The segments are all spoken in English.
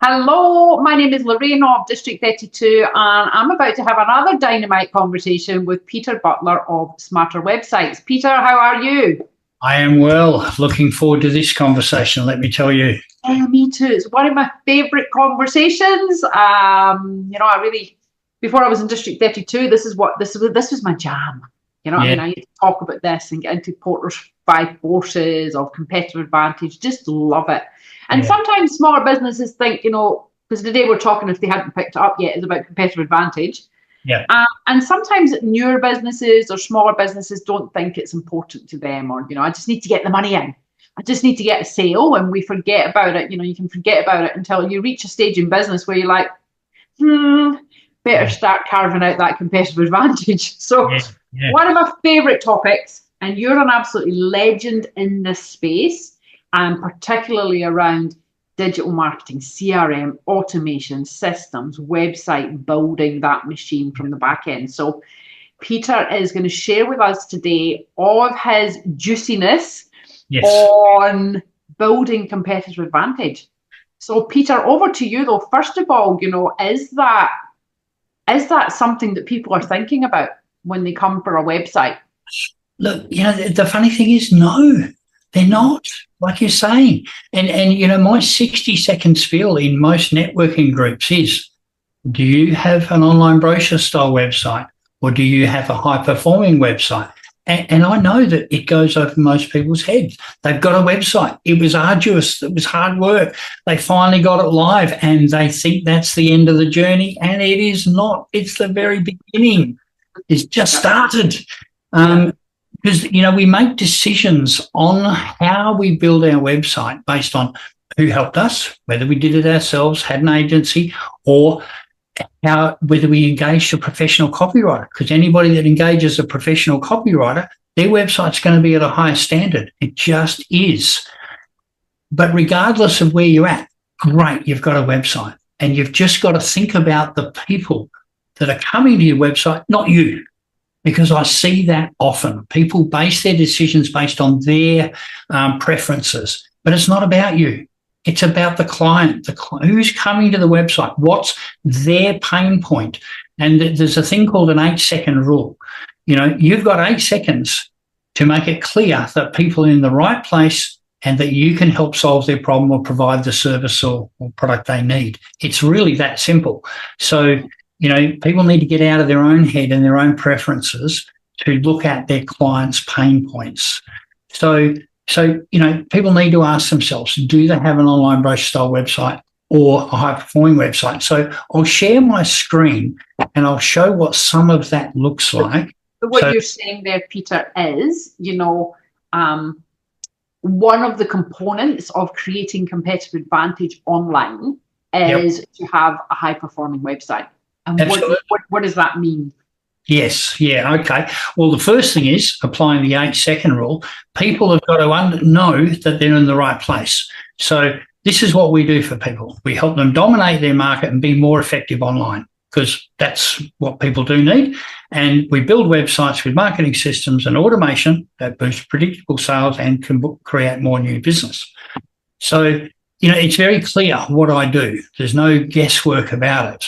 Hello, my name is Lorraine of District 32, and I'm about to have another dynamite conversation with Peter Butler of Smarter Websites. Peter, how are you? I am well. Looking forward to this conversation, let me tell you. Me too. It's one of my favourite conversations. Before I was in District 32, this was my jam. I used to talk about this and get into Porter's 5 forces of competitive advantage. Just love it. And sometimes smaller businesses think, because today we're talking, if they hadn't picked it up yet, is about competitive advantage. Yeah. And sometimes newer businesses or smaller businesses don't think it's important to them, or, I just need to get the money in. I just need to get a sale, and we forget about it. You can forget about it until you reach a stage in business where you're like, better start carving out that competitive advantage. So one of my favorite topics, and you're an absolutely legend in this space, and particularly around digital marketing, CRM, automation, systems, website, building that machine from the back end. So Peter is going to share with us today all of his juiciness on building competitive advantage. So Peter, over to you though. First of all, is that something that people are thinking about when they come for a website? Look, the funny thing is, no, they're not, like you're saying. And my 60-second spiel in most networking groups is, do you have an online brochure style website, or do you have a high performing website? And I know that it goes over most people's heads. They've got a website. It was arduous. It was hard work. They finally got it live, and they think that's the end of the journey. And it is not. It's the very beginning. It's just started. Because, we make decisions on how we build our website based on who helped us, whether we did it ourselves, had an agency, or whether we engaged a professional copywriter. Because anybody that engages a professional copywriter, their website's going to be at a higher standard. It just is. But regardless of where you're at, great, you've got a website. And you've just got to think about the people that are coming to your website, not you. Because I see that often. People base their decisions based on their preferences. But it's not about you. It's about the client, who's coming to the website, what's their pain point. And there's a thing called an 8-second rule. You've got 8 seconds to make it clear that people are in the right place and that you can help solve their problem or provide the service or product they need. It's really that simple. So, people need to get out of their own head and their own preferences to look at their clients' pain points. So, people need to ask themselves, do they have an online brochure style website or a high performing website? So I'll share my screen and I'll show what some of that looks like. What you're saying there, Peter, is, one of the components of creating competitive advantage online is to have a high performing website. And what does that mean? Yes. Yeah. Okay. Well, the first thing is applying the 8-second rule. People have got to know that they're in the right place. So this is what we do for people. We help them dominate their market and be more effective online, because that's what people do need. And we build websites with marketing systems and automation that boost predictable sales and can create more new business. So, it's very clear what I do. There's no guesswork about it.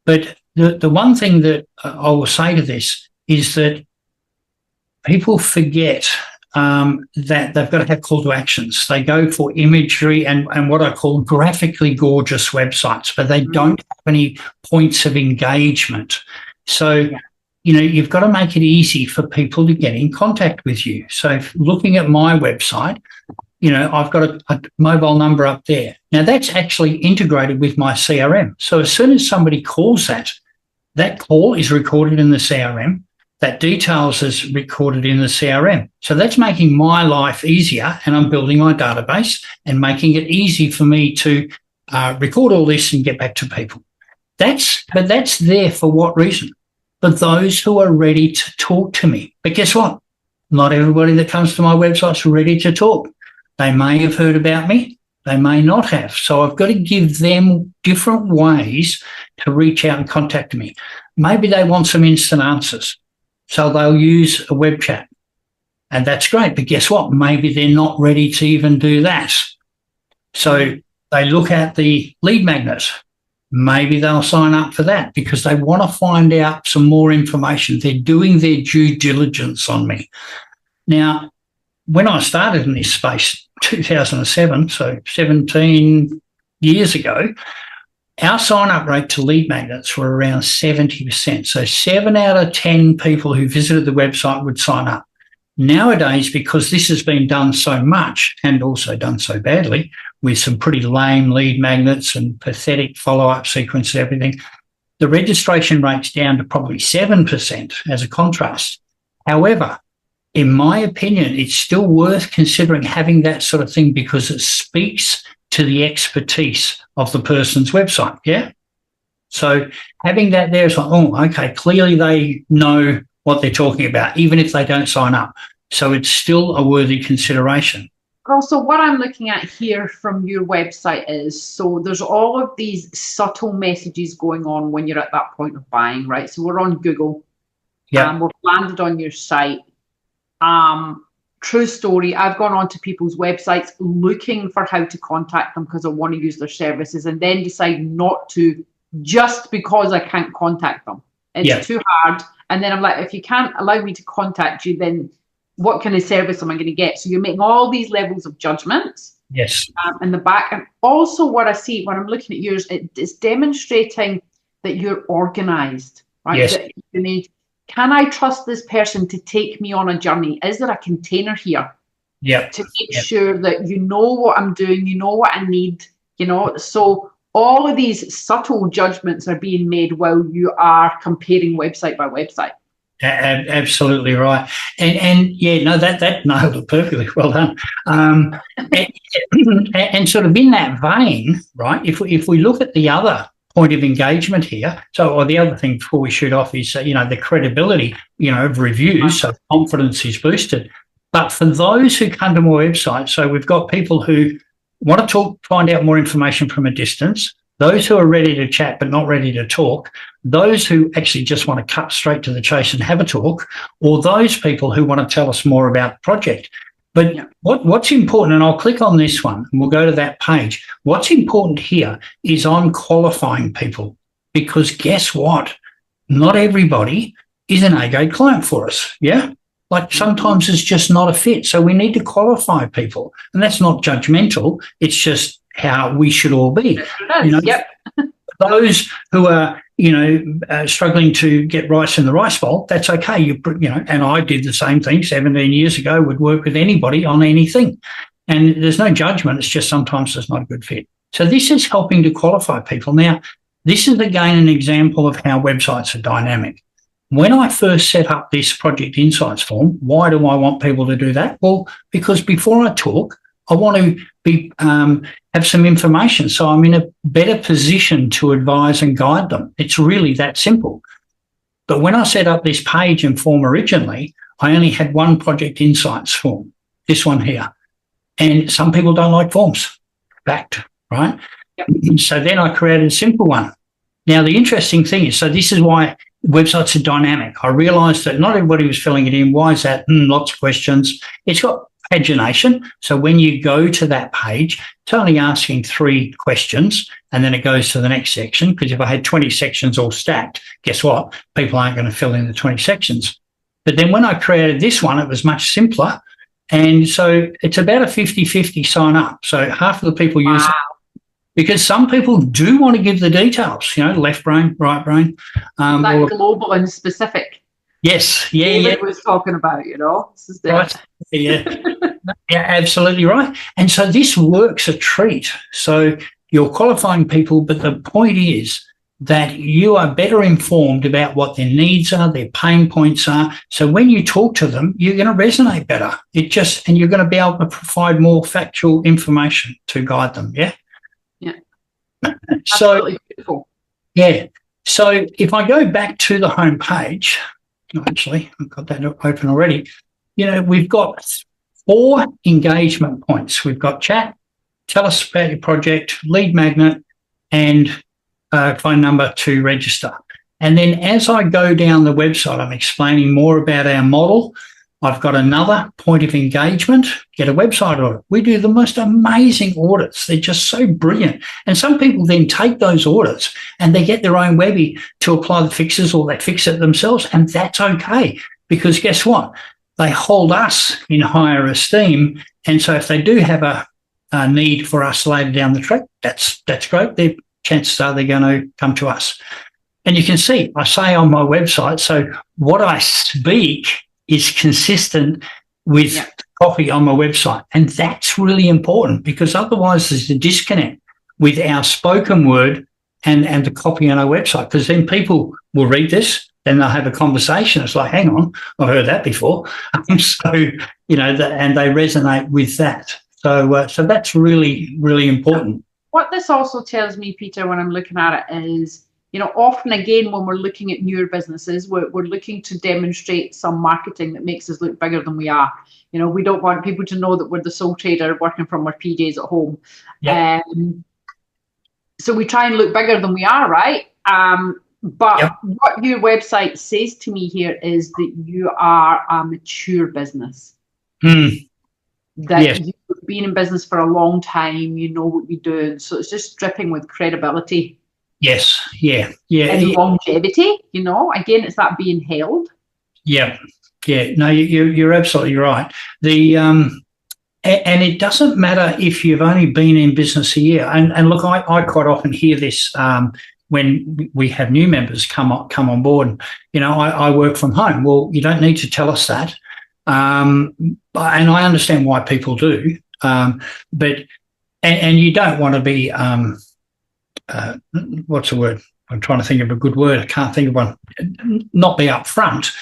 But the one thing that I will say to this is that people forget that they've got to have call to actions. They go for imagery and what I call graphically gorgeous websites, but they don't have any points of engagement. So, you've got to make it easy for people to get in contact with you. So looking at my website, I've got a mobile number up there. Now, that's actually integrated with my CRM. So as soon as somebody calls that call is recorded in the CRM. That details is recorded in the CRM. So that's making my life easier, and I'm building my database and making it easy for me to record all this and get back to people. But that's there for what reason? For those who are ready to talk to me. But guess what? Not everybody that comes to my website is ready to talk. They may have heard about me. They may not have. So I've got to give them different ways to reach out and contact me. Maybe they want some instant answers, so they'll use a web chat. And that's great. But guess what? Maybe they're not ready to even do that. So They look at the lead magnets. Maybe they'll sign up for that because they want to find out some more information. They're doing their due diligence on me. Now, when I started in this space, 2007, so 17 years ago, our sign-up rate to lead magnets were around 70%. So 7 out of 10 people who visited the website would sign up. Nowadays, because this has been done so much and also done so badly with some pretty lame lead magnets and pathetic follow-up sequences and everything, the registration rate's down to probably 7% as a contrast. However, in my opinion, it's still worth considering having that sort of thing because it speaks to the expertise of the person's website, yeah? So having that there is like, oh, okay, clearly they know what they're talking about, even if they don't sign up. So it's still a worthy consideration. Also, what I'm looking at here from your website is, so there's all of these subtle messages going on when you're at that point of buying, right? So we're on Google. Yeah. We've landed on your site. True story, I've gone onto people's websites looking for how to contact them because I want to use their services and then decide not to just because I can't contact them. It's too hard. And then I'm like, if you can't allow me to contact you, then what kind of service am I going to get? So you're making all these levels of judgments. Yes. In the back. And also what I see when I'm looking at yours, it's demonstrating that you're organized, right? Yes. That you need, can I trust this person to take me on a journey? Is there a container here? To make sure that you know what I'm doing, you know what I need, you know? So all of these subtle judgments are being made while you are comparing website by website. Absolutely right. And yeah, no, that nailed it perfectly. Well done. And sort of in that vein, right, if we look at the other point of engagement here, or the other thing before we shoot off is, the credibility, of reviews, so confidence is boosted. But for those who come to my website, so we've got people who want to find out more information from a distance, those who are ready to chat but not ready to talk, those who actually just want to cut straight to the chase and have a talk, or those people who want to tell us more about the project. But what's important, and I'll click on this one and we'll go to that page. What's important here is I'm qualifying people because guess what? Not everybody is an A-grade client for us, yeah? Like sometimes it's just not a fit. So we need to qualify people. And that's not judgmental. It's just how we should all be. Those who are, struggling to get rice in the rice bowl, that's okay. And I did the same thing 17 years ago, would work with anybody on anything. And there's no judgment. It's just sometimes it's not a good fit. So this is helping to qualify people. Now, this is again an example of how websites are dynamic. When I first set up this Project Insights form, why do I want people to do that? Well, because before I talk, I want to have some information so I'm in a better position to advise and guide them. It's really that simple. But when I set up this page and form originally, I only had one Project Insights form, this one here. And some people don't like forms. Fact, right? So then I created a simple one. Now, the interesting thing is, so this is why websites are dynamic. I realised that not everybody was filling it in. Why is that? Lots of questions. It's got pagination. So when you go to that page, it's only asking 3 questions and then it goes to the next section. Because if I had 20 sections all stacked, guess what? People aren't going to fill in the 20 sections. But then when I created this one, it was much simpler. And so it's about a 50-50 sign up. So half of the people use it. Because some people do want to give the details, left brain, right brain. Like global and specific. Yes, David was talking about, This is right. Yeah, absolutely right. And so this works a treat. So you're qualifying people, but the point is that you are better informed about what their needs are, their pain points are. So when you talk to them, you're going to resonate better. And you're going to be able to provide more factual information to guide them. Yeah. So, beautiful. Yeah. So if I go back to the home page, actually, I've got that open already. We've got 4 engagement points. We've got chat, tell us about your project, lead magnet, and phone number to register. And then as I go down the website, I'm explaining more about our model. I've got another point of engagement, get a website audit. We do the most amazing audits. They're just so brilliant. And some people then take those audits and they get their own webby to apply the fixes, or they fix it themselves. And that's okay, because guess what? They hold us in higher esteem. And so if they do have a need for us later down the track, that's great. Their chances are they're going to come to us. And you can see, I say on my website, so what I speak is consistent with copy on my website. And that's really important, because otherwise there's a disconnect with our spoken word and the copy on our website, because then people will read this, then they'll have a conversation. It's like, hang on, I've heard that before. So, and they resonate with that. So that's really, really important. What this also tells me, Peter, when I'm looking at it is, often again, when we're looking at newer businesses, we're looking to demonstrate some marketing that makes us look bigger than we are. We don't want people to know that we're the sole trader working from our PJs at home. Yep. So we try and look bigger than we are, right? But what your website says to me here is that you are a mature business. That you've been in business for a long time, you know what you're doing. So it's just dripping with credibility. Yes, yeah. And longevity, again, it's that being held. Yeah. No, you're absolutely right. And it doesn't matter if you've only been in business a year. And look, I quite often hear this when we have new members come on board. I work from home. Well, you don't need to tell us that. And I understand why people do. But you don't want to be what's the word? I'm trying to think of a good word. I can't think of one. Not be upfront,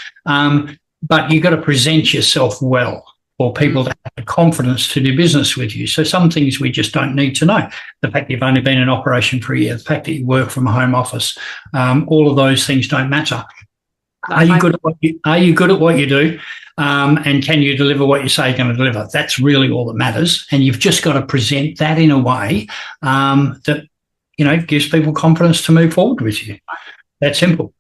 but you've got to present yourself well for people to have the confidence to do business with you. So some things we just don't need to know. The fact that you've only been in operation for a year, the fact that you work from a home office, all of those things don't matter. Are you good at what you do? And can you deliver what you say you're going to deliver? That's really all that matters. And you've just got to present that in a way that gives people confidence to move forward with you. That's simple.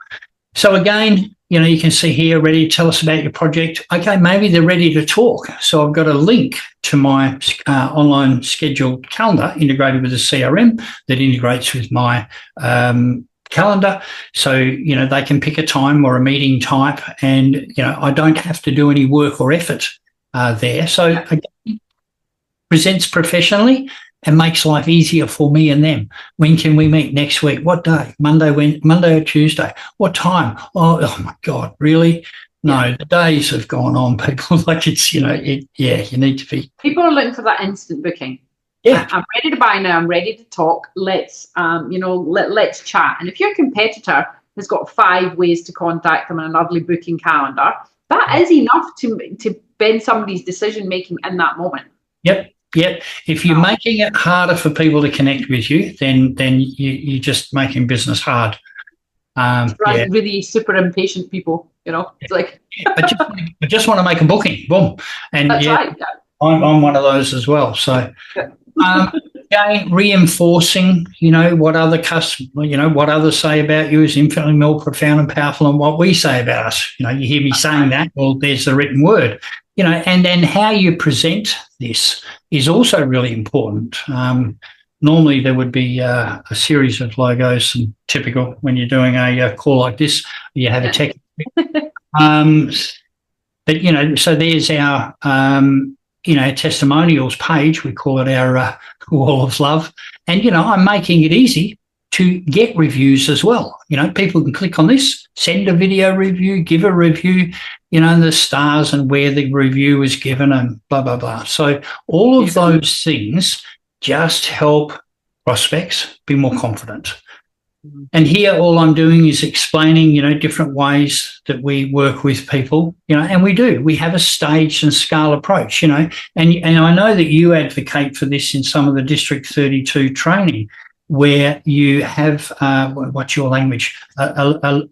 So again, you can see here, ready to tell us about your project. Okay, maybe they're ready to talk. So I've got a link to my online scheduled calendar integrated with a CRM that integrates with my calendar. So, they can pick a time or a meeting type, and, I don't have to do any work or effort there. So again, presents professionally and makes life easier for me and them. When can we meet next week? What day? Monday or Tuesday? What time? Oh my God, really? No, the days have gone on, people. Like it's, you need to be. People are looking for that instant booking. Yeah. I'm ready to buy now. I'm ready to talk. Let's, let's chat. And if your competitor has got 5 ways to contact them on an early booking calendar, that is enough to bend somebody's decision making in that moment. Yep. If you're making it harder for people to connect with you, then you're just making business hard. Really super impatient people, It's like, I just want to make a booking, boom, and that's right. Yeah. I'm one of those as well. So, again, reinforcing, what other what others say about you is infinitely more profound and powerful than what we say about us. You hear me saying that. Well, there's the written word. And then how you present this is also really important. Normally there would be a series of logos, and typical when you're doing a call like this, you have a tech. But, so there's our, testimonials page. We call it our wall of love. And, I'm making it easy to get reviews as well. People can click on this, send a video review, give a review, and the stars and where the review is given and blah, blah, blah. So all of those things just help prospects be more confident. And here all I'm doing is explaining, different ways that we work with people, and we have a staged and scale approach, and I know that you advocate for this in some of the District 32 training, where you have, what's your language? A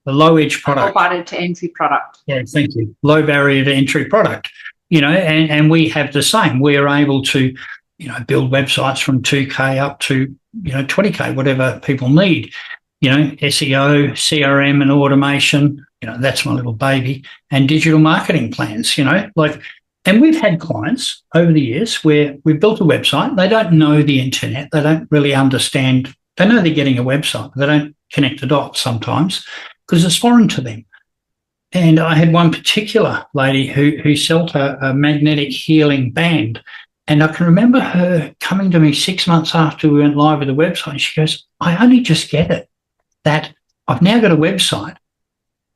low edge product. Low barrier to entry product. Yeah, thank you. Low barrier to entry product, and we have the same. We're able to, build websites from 2K up to, 20K, whatever people need, SEO, CRM and automation, that's my little baby, and digital marketing plans, and we've had clients over the years where we've built a website. They don't know the internet. They don't really understand. They know they're getting a website, but they don't connect the dots sometimes because it's foreign to them. And I had one particular lady who sold a magnetic healing band. And I can remember her coming to me 6 months after we went live with the website. And she goes, I only just get it that I've now got a website,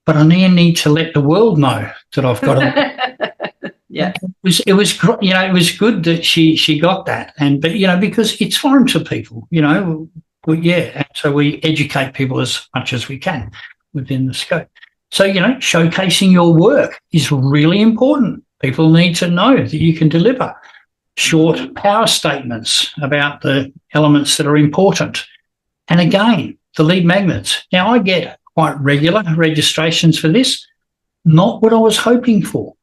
but I need to let the world know that I've got it. Yeah. It was good that she got that. But because it's foreign to people, and so we educate people as much as we can within the scope. So, showcasing your work is really important. People need to know that you can deliver short power statements about the elements that are important. And again, the lead magnets. Now, I get quite regular registrations for this, not what I was hoping for.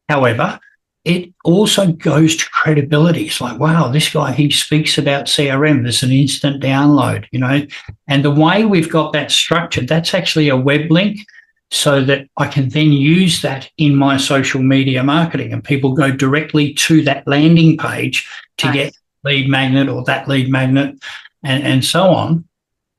However, it also goes to credibility. It's like, wow, this guy, he speaks about CRM. There's an instant download, and the way we've got that structured, that's actually a web link so that I can then use that in my social media marketing, and people go directly to that landing page to get lead magnet or that lead magnet and so on,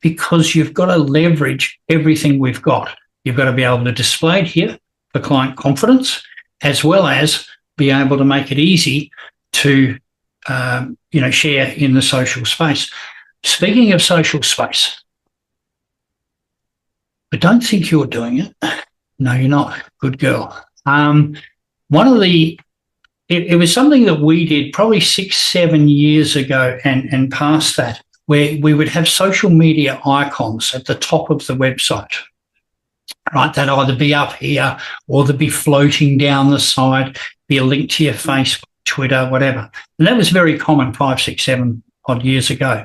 because you've got to leverage everything we've got. You've got to be able to display it here for client confidence, as well as be able to make it easy to, share in the social space. Speaking of social space, I don't think you're doing it. No, you're not. Good girl. It was something that we did probably 6-7 years ago and past that, where we would have social media icons at the top of the website, right? That'd either be up here or they'd be floating down the side, be a link to your Facebook, Twitter, whatever. And that was very common 5, 6, 7 odd years ago.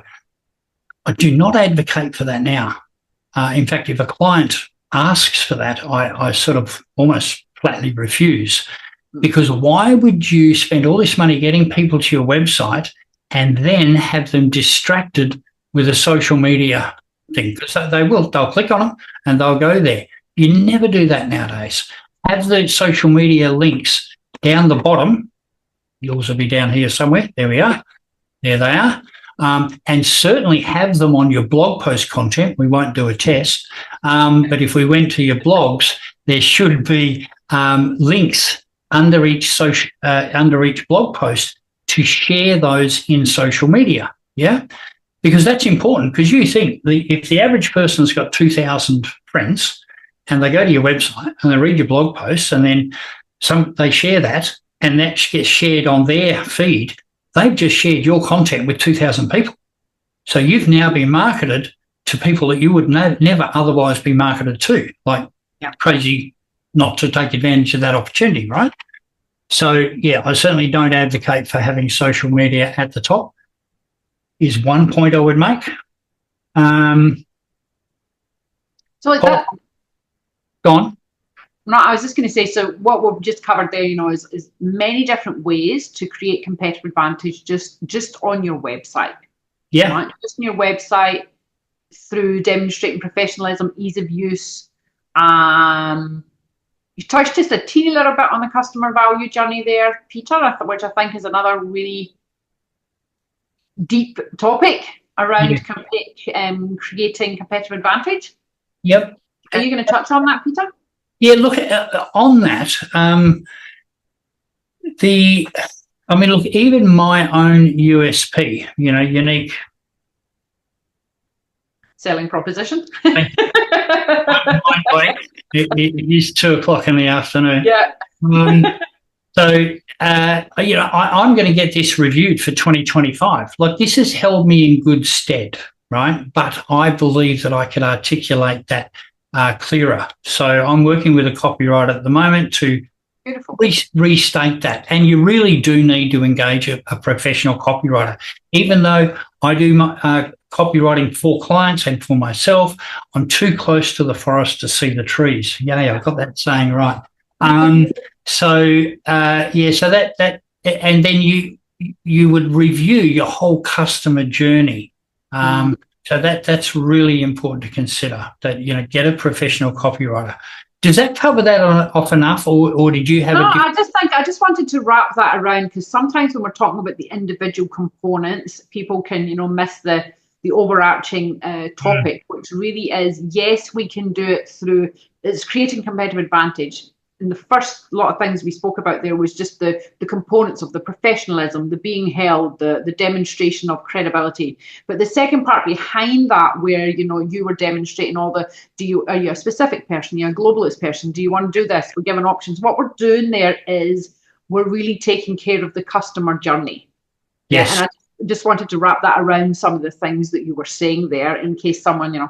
I do not advocate for that now. In fact, if a client asks for that, I sort of almost flatly refuse, because why would you spend all this money getting people to your website and then have them distracted with a social media thing? Because they'll click on it and they'll go there. You never do that nowadays. Have the social media links down the bottom. Yours will be down here somewhere. There we are. There they are. And certainly have them on your blog post content. We won't do a test, but if we went to your blogs, there should be links under each blog post to share those in social media. Yeah, because that's important. Because you think if the average person's got 2,000 friends and they go to your website and they read your blog posts and then they share that and that gets shared on their feed, they've just shared your content with 2,000 people. So you've now been marketed to people that you would never otherwise be marketed to, crazy not to take advantage of that opportunity, right? So, I certainly don't advocate for having social media at the top, is one point I would make. Go on. No, I was just going to say, so what we've just covered there, is many different ways to create competitive advantage just on your website. Yeah. Right? Just on your website, through demonstrating professionalism, ease of use. You touched just a teeny little bit on the customer value journey there, Peter, which I think is another really deep topic around creating competitive advantage. Yep. Are you going to touch on that, Peter? Yeah, look, on that, even my own USP, unique selling proposition. It is 2:00 in the afternoon. Yeah. I'm going to get this reviewed for 2025. This has held me in good stead, right? But I believe that I can articulate that clearer. So I'm working with a copywriter at the moment to restate that. And you really do need to engage a professional copywriter. Even though I do my copywriting for clients and for myself, I'm too close to the forest to see the trees. Yeah, I've got that saying right. So that and then you would review your whole customer journey. So that's really important to consider, that, get a professional copywriter. Does that cover that off enough, or did you have no, I just wanted to wrap that around, because sometimes when we're talking about the individual components, people can, miss the overarching topic, which really is, yes, we can do it through, it's creating competitive advantage. And the first lot of things we spoke about there was just the components of the professionalism, the being held, the demonstration of credibility. But the second part behind that, where you were demonstrating all the, are you a specific person? Are you a globalist person? Do you want to do this? We're giving options. What we're doing there is we're really taking care of the customer journey. Yes. Yeah, and I just wanted to wrap that around some of the things that you were saying there, in case someone,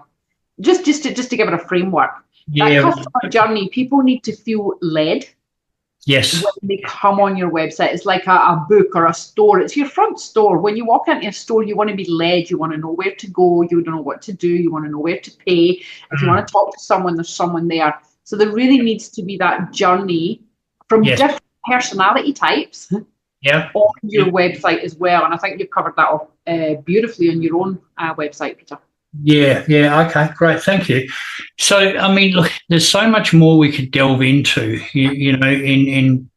just to give it a framework. Yeah. That customer journey, people need to feel led. Yes. When they come on your website, it's like a book or a store. It's your front store. When you walk into a store, you want to be led. You want to know where to go. You don't know what to do. You want to know where to pay. If you want to talk to someone, there's someone there. So there really needs to be that journey from different personality types on your website as well. And I think you've covered that off beautifully on your own website, Peter. Yeah. Okay, great. Thank you. So, I mean, look, there's so much more we could delve into, in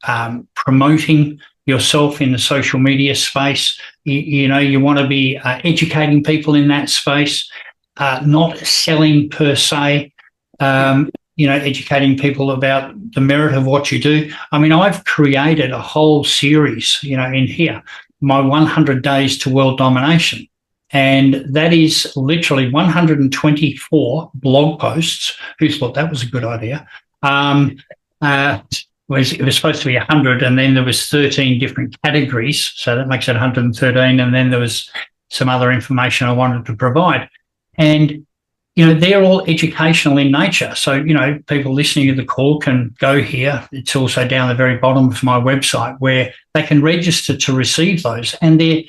promoting yourself in the social media space. You want to be educating people in that space, not selling per se, educating people about the merit of what you do. I mean, I've created a whole series, in here, my 100 Days to World Domination. And that is literally 124 blog posts. Who thought that was a good idea? It was supposed to be 100, and then there was 13 different categories, so that makes it 113. And then there was some other information I wanted to provide, and they're all educational in nature. So people listening to the call can go here. It's also down the very bottom of my website where they can register to receive those, and they're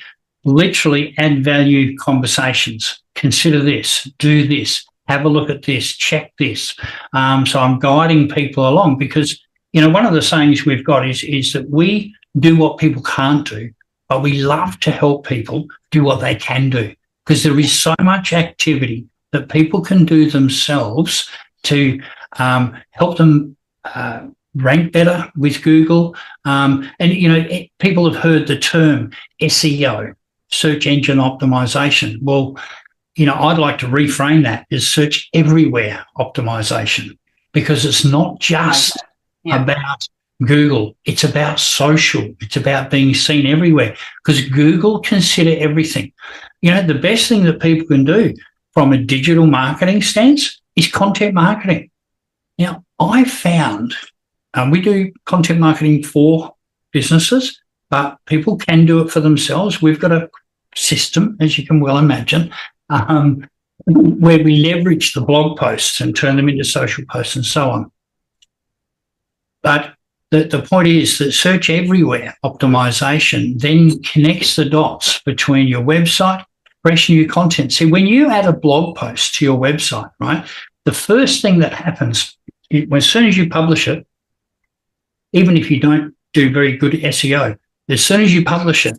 literally add value conversations. Consider this, do this, have a look at this, check this. So I'm guiding people along, because, one of the sayings we've got is that we do what people can't do, but we love to help people do what they can do, because there is so much activity that people can do themselves to help them rank better with Google. People have heard the term SEO, search engine optimization. Well, I'd like to reframe that as search everywhere optimization, because it's not just about Google. It's about social. It's about being seen everywhere, because Google consider everything. The best thing that people can do from a digital marketing stance is content marketing. Now, I found, we do content marketing for businesses, but people can do it for themselves. We've got a system, as you can well imagine, where we leverage the blog posts and turn them into social posts and so on. But the point is that search everywhere optimization then connects the dots between your website, fresh new content. See, when you add a blog post to your website, right, the first thing that happens, as soon as you publish it, even if you don't do very good SEO, as soon as you publish it,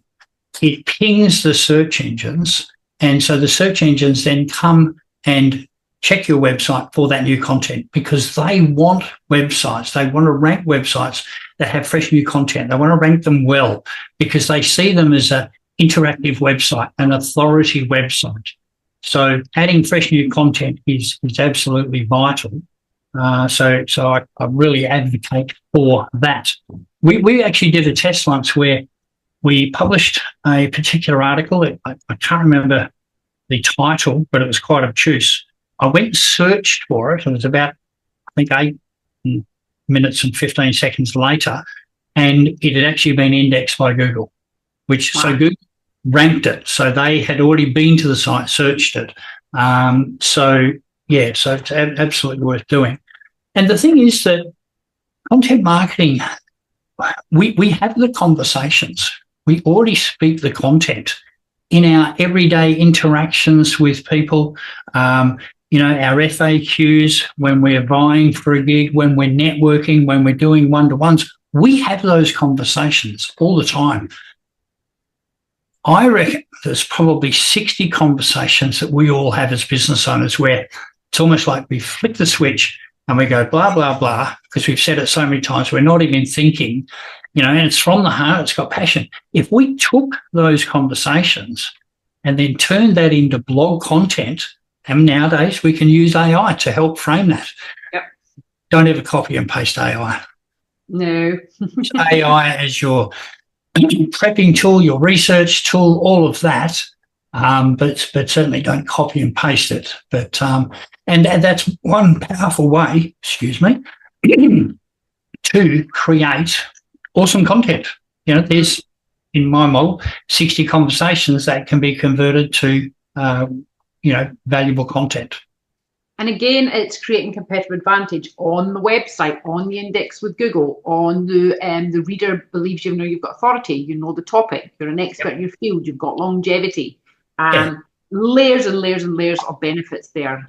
it pings the search engines. And so the search engines then come and check your website for that new content, because they want websites. They want to rank websites that have fresh new content. They want to rank them well, because they see them as an interactive website, an authority website. So adding fresh new content is absolutely vital. So I really advocate for that. We actually did a test once where we published a particular article. I can't remember the title, but it was quite obtuse. I went and searched for it. It was about, I think, 8 minutes and 15 seconds later, and it had actually been indexed by Google, so Google ranked it. So they had already been to the site, searched it. So it's absolutely worth doing. And the thing is that content marketing, we have the conversations. We already speak the content in our everyday interactions with people, our FAQs, when we're vying for a gig, when we're networking, when we're doing one-to-ones. We have those conversations all the time. I reckon there's probably 60 conversations that we all have as business owners where it's almost like we flick the switch and we go blah, blah, blah, because we've said it so many times, we're not even thinking, and it's from the heart, it's got passion. If we took those conversations and then turned that into blog content, and nowadays we can use AI to help frame that. Yep. Don't ever copy and paste AI. No. AI as your prepping tool, your research tool, all of that. But certainly don't copy and paste it. But and that's one powerful way, to create awesome content. There's, in my model, 60 conversations that can be converted to valuable content. And again, it's creating competitive advantage on the website, on the index with Google, on the reader believes you've got authority, you know the topic, you're an expert in your field, you've got longevity. Layers and layers and layers of benefits there.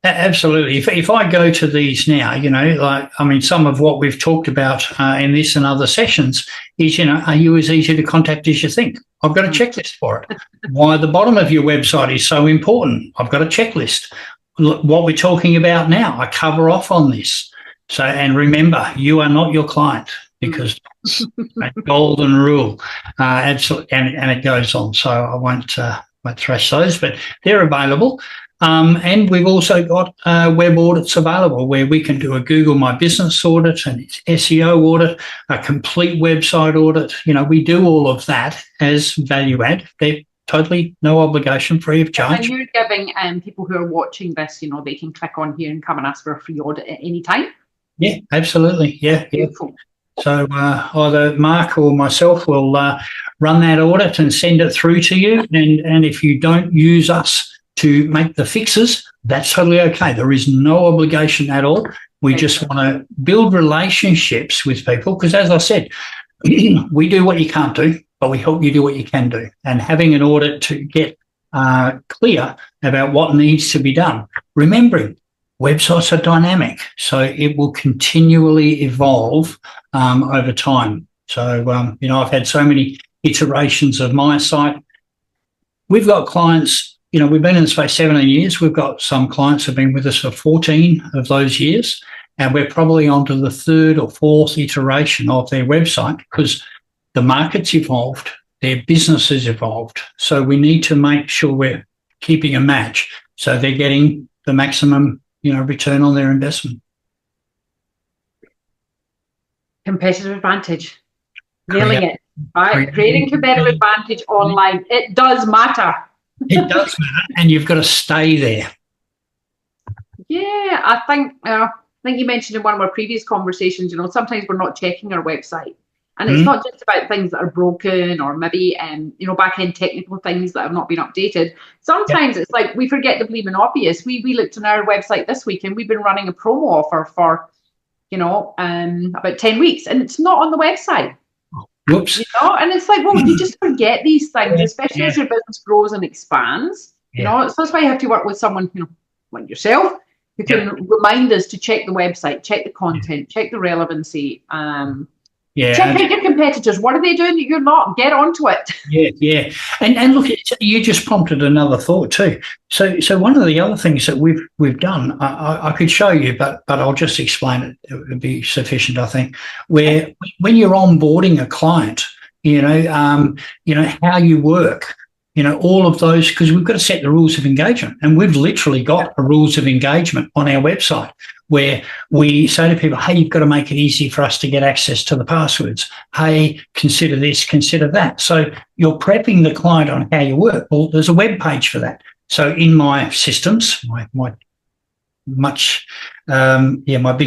Absolutely. If I go to these now, some of what we've talked about in this and other sessions is, are you as easy to contact as you think? I've got a checklist for it. Why the bottom of your website is so important, I've got a checklist. Look, what we're talking about now, I cover off on this. So, and remember, you are not your client, because it's a golden rule. Absolutely, and it goes on. So I won't thrash those, but they're available. And we've also got web audits available where we can do a Google My Business audit and SEO audit, a complete website audit. We do all of that as value add. They're totally no obligation, free of charge. And you're giving people who are watching this, they can click on here and come and ask for a free audit at any time. Yeah, absolutely. Yeah. Beautiful. So either Mark or myself will run that audit and send it through to you. And if you don't use us to make the fixes, that's totally okay. There is no obligation at all. We just want to build relationships with people because, as I said, we do what you can't do, but we help you do what you can do. And having an audit to get clear about what needs to be done. Remembering, websites are dynamic, so it will continually evolve over time. So, I've had so many iterations of my site. We've got clients, we've been in the space 17 years. We've got some clients who have been with us for 14 of those years, and we're probably onto the third or fourth iteration of their website because the market's evolved, their business has evolved. So we need to make sure we're keeping a match so they're getting the maximum return on their investment. Competitive advantage. Nailing it. All right. Creating competitive advantage online. It does matter. It does matter, and you've got to stay there. Yeah, I think you mentioned in one of our previous conversations, sometimes we're not checking our website. And it's not just about things that are broken or maybe, back-end technical things that have not been updated. Sometimes it's like we forget the bleeding obvious. We looked on our website this week and we've been running a promo offer for, about 10 weeks and it's not on the website. Whoops. And it's like, well, you just forget these things, especially as your business grows and expands. So that's why you have to work with someone, like yourself, who can remind us to check the website, check the content, check the relevancy, check out your competitors. What are they doing that you're not? Get onto it. Yeah. And look, you just prompted another thought too. So one of the other things that we've done, I could show you, but I'll just explain it. It would be sufficient, I think. Where when you're onboarding a client, how you work. All of those, because we've got to set the rules of engagement, and we've literally got the rules of engagement on our website where we say to people, hey, you've got to make it easy for us to get access to the passwords. Hey, consider this, consider that. So you're prepping the client on how you work. Well, there's a web page for that. So in my systems, my big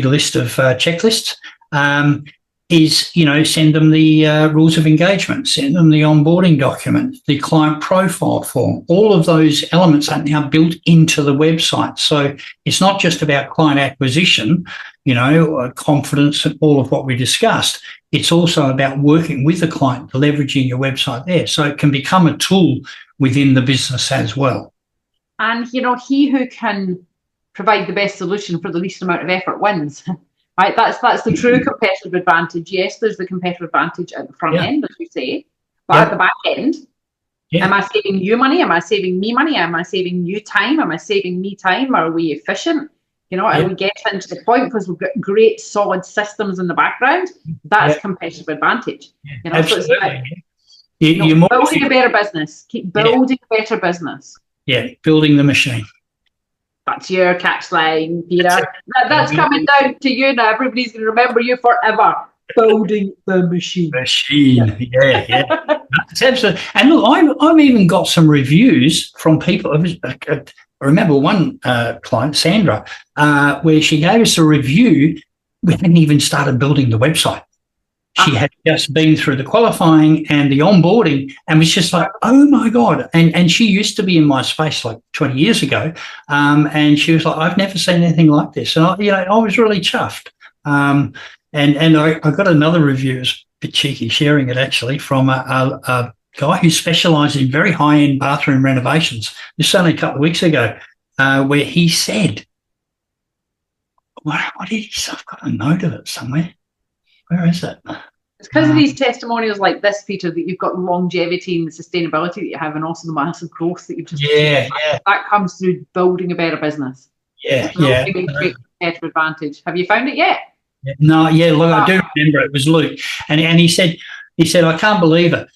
list of checklists, is, send them the rules of engagement, send them the onboarding document, the client profile form. All of those elements are now built into the website. So it's not just about client acquisition, confidence and all of what we discussed. It's also about working with the client, leveraging your website there. So it can become a tool within the business as well. And, he who can provide the best solution for the least amount of effort wins. Right, that's the true competitive advantage. Yes, there's the competitive advantage at the front end, as you say, but at the back end, am I saving you money? Am I saving me money? Am I saving you time? Am I saving me time? Are we efficient? You know, and we get into the point because we've got great solid systems in the background. That's competitive advantage. You know, absolutely. So it's about, you're building a better business. Keep building a better business. Yeah, building the machine. That's your catch line, Peter. That's coming down to you now. Everybody's going to remember you forever. Building the machine. Yeah. That's absolutely. And look, I've even got some reviews from people. I remember one client, Sandra, where she gave us a review. We hadn't even started building the website. She had just been through the qualifying and the onboarding and was just like, oh, my God. And she used to be in my space like 20 years ago. And she was like, I've never seen anything like this. And, I was really chuffed. And I got another review, it's a bit cheeky sharing it actually, from a guy who specialised in very high-end bathroom renovations. This was only a couple of weeks ago, where he said, what did he say? I've got a note of it somewhere. Where is it? It's because of these testimonials like this, Peter, that you've got longevity and the sustainability that you have, and also the massive growth that you've just that comes through building a better business. Yeah. Great competitive advantage. Have you found it yet? No, look, I do remember it was Luke, and he said, I can't believe it.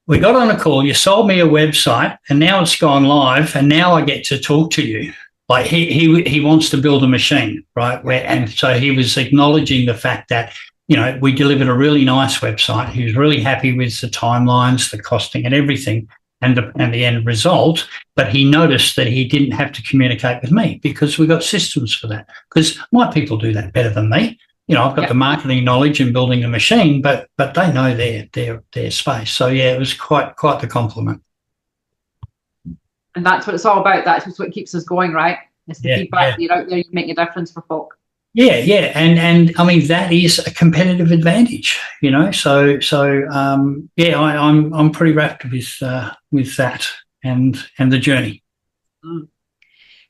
We got on a call. You sold me a website, and now it's gone live, and now I get to talk to you. Like he wants to build a machine, right? And so he was acknowledging the fact that, we delivered a really nice website. He was really happy with the timelines, the costing and everything and the end result. But he noticed that he didn't have to communicate with me because we got systems for that. Because my people do that better than me. I've got the marketing knowledge and building a machine, but they know their space. So, it was quite the compliment. And that's what it's all about. That's what keeps us going, right? It's the feedback that you're out there, you make a difference for folk. Yeah. And I mean, that is a competitive advantage, So I'm pretty wrapped with that and the journey.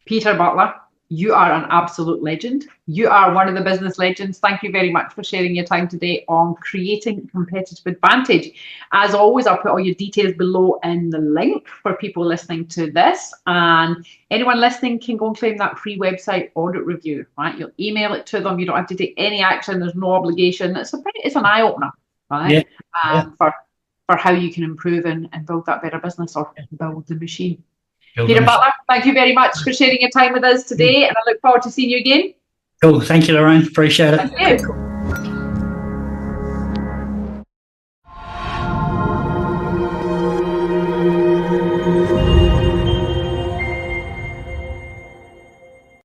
Peter Butler, you are an absolute legend. You are one of the business legends. Thank you very much for sharing your time today on creating competitive advantage. As always, I'll put all your details below in the link for people listening to this. And anyone listening can go and claim that free website audit review, right? You'll email it to them. You don't have to take any action. There's no obligation. It's an eye-opener, right? For how you can improve and build that better business or build the machine. Peter Butler, thank you very much for sharing your time with us today, and I look forward to seeing you again. Cool. Thank you, Lorraine. Appreciate it. Thank you.